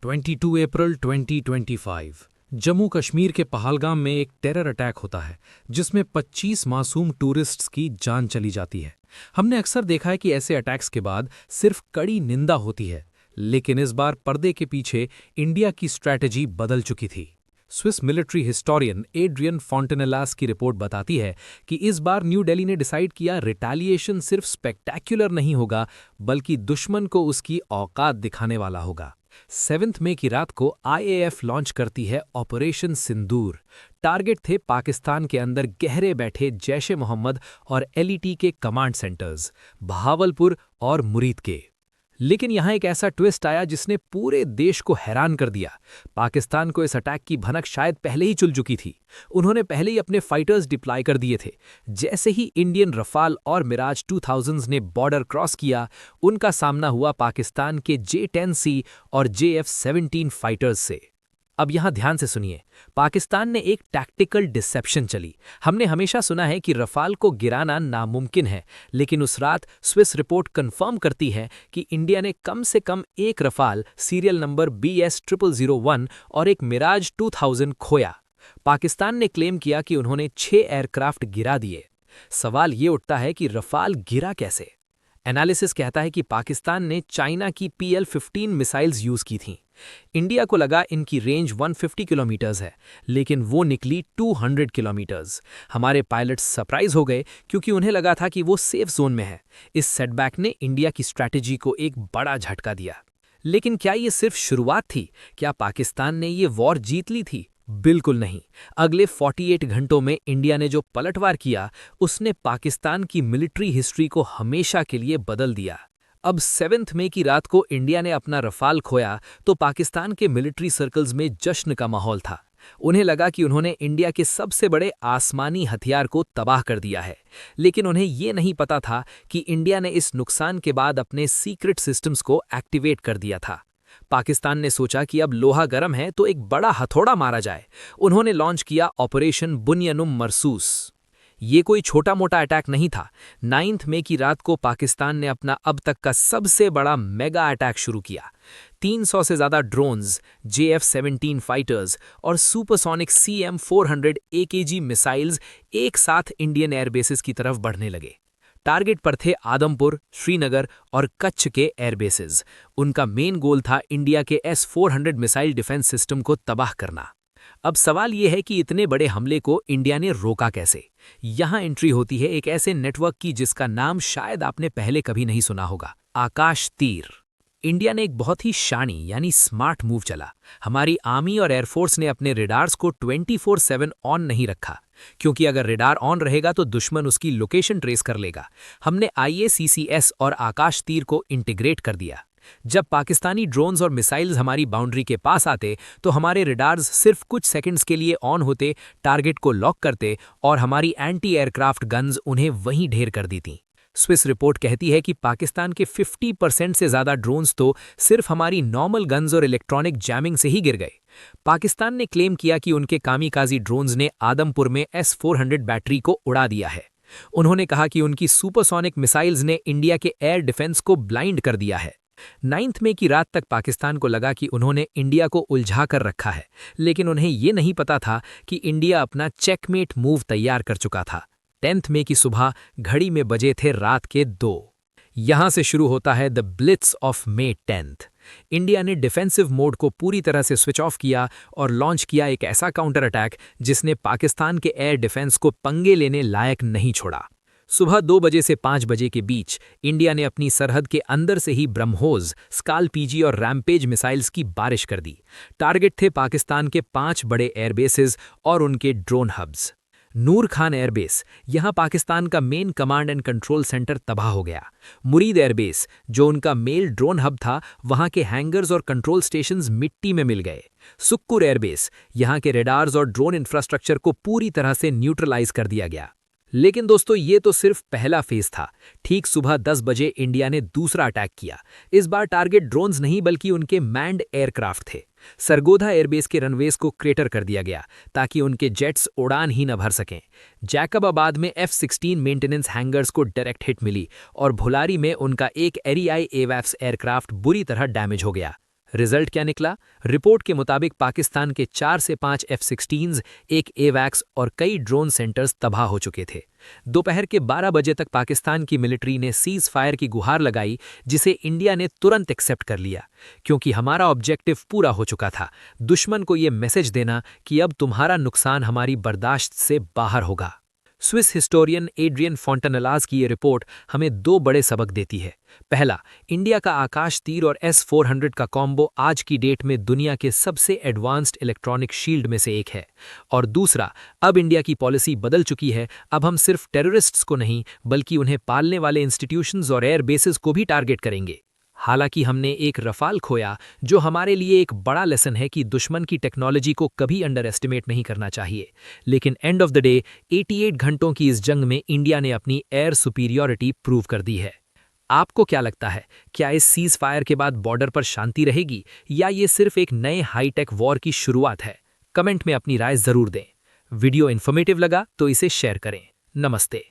22 अप्रैल 2025 जम्मू कश्मीर के पहलगाम में एक टेरर अटैक होता है जिसमें 25 मासूम टूरिस्ट्स की जान चली जाती है। हमने अक्सर देखा है कि ऐसे अटैक्स के बाद सिर्फ कड़ी निंदा होती है, लेकिन इस बार पर्दे के पीछे इंडिया की स्ट्रैटेजी बदल चुकी थी। स्विस मिलिट्री हिस्टोरियन एड्रियन फॉन्टेनेलास की रिपोर्ट बताती है कि इस बार न्यू दिल्ली ने डिसाइड किया रिटेलिएशन सिर्फ स्पेक्टैक्युलर नहीं होगा, बल्कि दुश्मन को उसकी औकात दिखाने वाला होगा। 7 मई की रात को आईएएफ लॉन्च करती है ऑपरेशन सिंदूर। टारगेट थे पाकिस्तान के अंदर गहरे बैठे जैश ए मोहम्मद और एलईटी के कमांड सेंटर्स, बहावलपुर और मुरीद के। लेकिन यहां एक ऐसा ट्विस्ट आया जिसने पूरे देश को हैरान कर दिया। पाकिस्तान को इस अटैक की भनक शायद पहले ही चुल चुकी थी। उन्होंने पहले ही अपने फाइटर्स डिप्लॉय कर दिए थे। जैसे ही इंडियन रफाल और मिराज 2000s ने बॉर्डर क्रॉस किया, उनका सामना हुआ पाकिस्तान के J-10C और JF-17 फाइटर्स से। अब यहां ध्यान से सुनिए, पाकिस्तान ने एक टैक्टिकल डिसेप्शन चली। हमने हमेशा सुना है कि रफाल को गिराना नामुमकिन है, लेकिन उस रात स्विस रिपोर्ट कंफर्म करती है कि इंडिया ने कम से कम एक रफाल सीरियल नंबर BS0001 और एक मिराज 2000 खोया। पाकिस्तान ने क्लेम किया कि उन्होंने 6 एयरक्राफ्ट गिरा दिए। सवाल ये उठता है कि रफाल गिरा कैसे? एनालिसिस कहता है कि पाकिस्तान ने चाइना की PL-15 मिसाइल्स यूज की थीं। इंडिया को लगा इनकी रेंज 150 किलोमीटर्स है, लेकिन वो निकली 200 किलोमीटर्स। हमारे पायलट्स सरप्राइज हो गए क्योंकि उन्हें लगा था कि वो सेफ जोन में है। इस सेटबैक ने इंडिया की स्ट्रैटेजी को एक बड़ा झटका दिया। लेकिन क्या ये सिर्फ शुरुआत थी? क्या पाकिस्तान ने ये वॉर जीत ली थी? बिल्कुल नहीं। अगले 48 घंटों में इंडिया ने जो पलटवार किया, उसने पाकिस्तान की मिलिट्री हिस्ट्री को हमेशा के लिए बदल दिया। अब 7 मई की रात को इंडिया ने अपना रफाल खोया तो पाकिस्तान के मिलिट्री सर्कल्स में जश्न का माहौल था। उन्हें लगा कि उन्होंने इंडिया के सबसे बड़े आसमानी हथियार को तबाह कर दिया है। लेकिन उन्हें ये नहीं पता था कि इंडिया ने इस नुकसान के बाद अपने सीक्रेट सिस्टम्स को एक्टिवेट कर दिया था। पाकिस्तान ने सोचा कि अब लोहा गर्म है तो एक बड़ा हथौड़ा मारा जाए। उन्होंने लॉन्च किया ऑपरेशन बुनियानुम मरसूस। ये कोई छोटा मोटा अटैक नहीं था। 9 मई की रात को पाकिस्तान ने अपना अब तक का सबसे बड़ा मेगा अटैक शुरू किया। 300 से ज्यादा ड्रोन्स, JF-17 फाइटर्स और सुपरसोनिक CM-400 AKG मिसाइल्स एक साथ इंडियन एयरबेसेस की तरफ बढ़ने लगे। टारगेट पर थे आदमपुर, श्रीनगर और कच्छ के एयरबेसेस। उनका मेन गोल था इंडिया के S-400 मिसाइल डिफेंस सिस्टम को तबाह करना। अब सवाल यह है कि इतने बड़े हमले को इंडिया ने रोका कैसे? यहां एंट्री होती है एक ऐसे नेटवर्क की जिसका नाम शायद आपने पहले कभी नहीं सुना होगा, आकाश तीर। इंडिया ने एक बहुत ही शानी यानी स्मार्ट मूव चला। हमारी आर्मी और एयरफोर्स ने अपने रेडार्स को 24/7 ऑन नहीं रखा, क्योंकि अगर रेडार ऑन रहेगा तो दुश्मन उसकी लोकेशन ट्रेस कर लेगा। हमने IACCS और आकाश तीर को इंटीग्रेट कर दिया। जब पाकिस्तानी ड्रोन्स और मिसाइल्स हमारी बाउंड्री के पास आते तो हमारे रेडार्स सिर्फ कुछ सेकंड्स के लिए ऑन होते, टारगेट को लॉक करते और हमारी एंटी एयरक्राफ्ट गन्स उन्हें वहीं ढेर कर दी थीं। स्विस रिपोर्ट कहती है कि पाकिस्तान के 50% से ज्यादा ड्रोन्स तो सिर्फ हमारी नॉर्मल गन्स और इलेक्ट्रॉनिक जैमिंग से ही गिर गए। पाकिस्तान ने क्लेम किया कि उनके कामिकाजी ड्रोन्स ने आदमपुर में S-400 बैटरी को उड़ा दिया है। उन्होंने कहा कि उनकी सुपरसोनिक मिसाइल्स ने इंडिया के एयर डिफेंस को ब्लाइंड कर दिया है। 9 मई की रात तक पाकिस्तान को लगा कि उन्होंने इंडिया को उलझा कर रखा है, लेकिन उन्हें ये नहीं पता था कि इंडिया अपना चेकमेट मूव तैयार कर चुका था। 10 मई की सुबह घड़ी में बजे थे रात के 2। यहां से शुरू होता है the Blitz of May 10। India ने डिफेंसिव मोड को पूरी तरह से स्विच ऑफ किया और लॉन्च किया एक ऐसा काउंटर अटैक जिसने पाकिस्तान के एयर डिफेंस को पंगे लेने लायक नहीं छोड़ा। सुबह 2 बजे से 5 बजे के बीच इंडिया ने अपनी सरहद के अंदर से ही ब्रह्मोस, स्काल-PG और रैम्पेज मिसाइल्स की बारिश कर दी। टारगेट थे पाकिस्तान के 5 बड़े एयरबेसेस और उनके ड्रोन हब्स। नूर खान एयरबेस, यहां पाकिस्तान का main command and control centre तबाह हो गया। मुरीद एयरबेस, जो उनका मेल ड्रोन हब था, वहां के हैंगर्स और कंट्रोल स्टेशंस मिट्टी में मिल गए। सुक्कुर एयरबेस, यहां के रेडार्स और ड्रोन इंफ्रास्ट्रक्चर को पूरी तरह से न्यूट्रलाइज कर दिया गया। लेकिन दोस्तों, ये तो सिर्फ पहला फेज था। ठीक सुबह 10 बजे इंडिया ने दूसरा अटैक किया। इस बार टारगेट ड्रोन्स नहीं बल्कि उनके मैंड एयरक्राफ्ट थे। सरगोधा एयरबेस के रनवेज को क्रेटर कर दिया गया ताकि उनके जेट्स उड़ान ही न भर सकें। जैकबाबाद में F-16 मेंटेनेंस हैंगर्स को डायरेक्ट हिट मिली और भुलारी में उनका एक एरियाई एवैफ्स एयरक्राफ्ट बुरी तरह डैमेज हो गया। रिजल्ट क्या निकला? रिपोर्ट के मुताबिक पाकिस्तान के 4 से 5 F-16s, एक एवैक्स और कई ड्रोन सेंटर्स तबाह हो चुके थे। दोपहर के 12 बजे तक पाकिस्तान की मिलिट्री ने सीज फायर की गुहार लगाई, जिसे इंडिया ने तुरंत एक्सेप्ट कर लिया, क्योंकि हमारा ऑब्जेक्टिव पूरा हो चुका था, दुश्मन को ये मैसेज देना कि अब तुम्हारा नुकसान हमारी बर्दाश्त से बाहर होगा। स्विस हिस्टोरियन एड्रियन फॉन्टेनेलास की ये रिपोर्ट हमें 2 बड़े सबक देती है। पहला, इंडिया का आकाश तीर और S-400 का कॉम्बो आज की डेट में दुनिया के सबसे एडवांस्ड इलेक्ट्रॉनिक शील्ड में से एक है। और दूसरा, अब इंडिया की पॉलिसी बदल चुकी है। अब हम सिर्फ टेररिस्ट्स को नहीं, बल्कि उन्हें पालने वाले इंस्टीट्यूशंस और एयर बेसेस को भी टारगेट करेंगे। हालांकि हमने एक रफाल खोया, जो हमारे लिए एक बड़ा लेसन है कि दुश्मन की टेक्नोलॉजी को कभी अंडर एस्टिमेट नहीं करना चाहिए। लेकिन एंड ऑफ द डे 88 घंटों की इस जंग में इंडिया ने अपनी एयर सुपीरियॉरिटी प्रूव कर दी है। आपको क्या लगता है, क्या इस सीज फायर के बाद बॉर्डर पर शांति रहेगी, या ये सिर्फ एक नए हाईटेक वॉर की शुरुआत है? कमेंट में अपनी राय जरूर दें। वीडियो इन्फॉर्मेटिव लगा तो इसे शेयर करें। नमस्ते।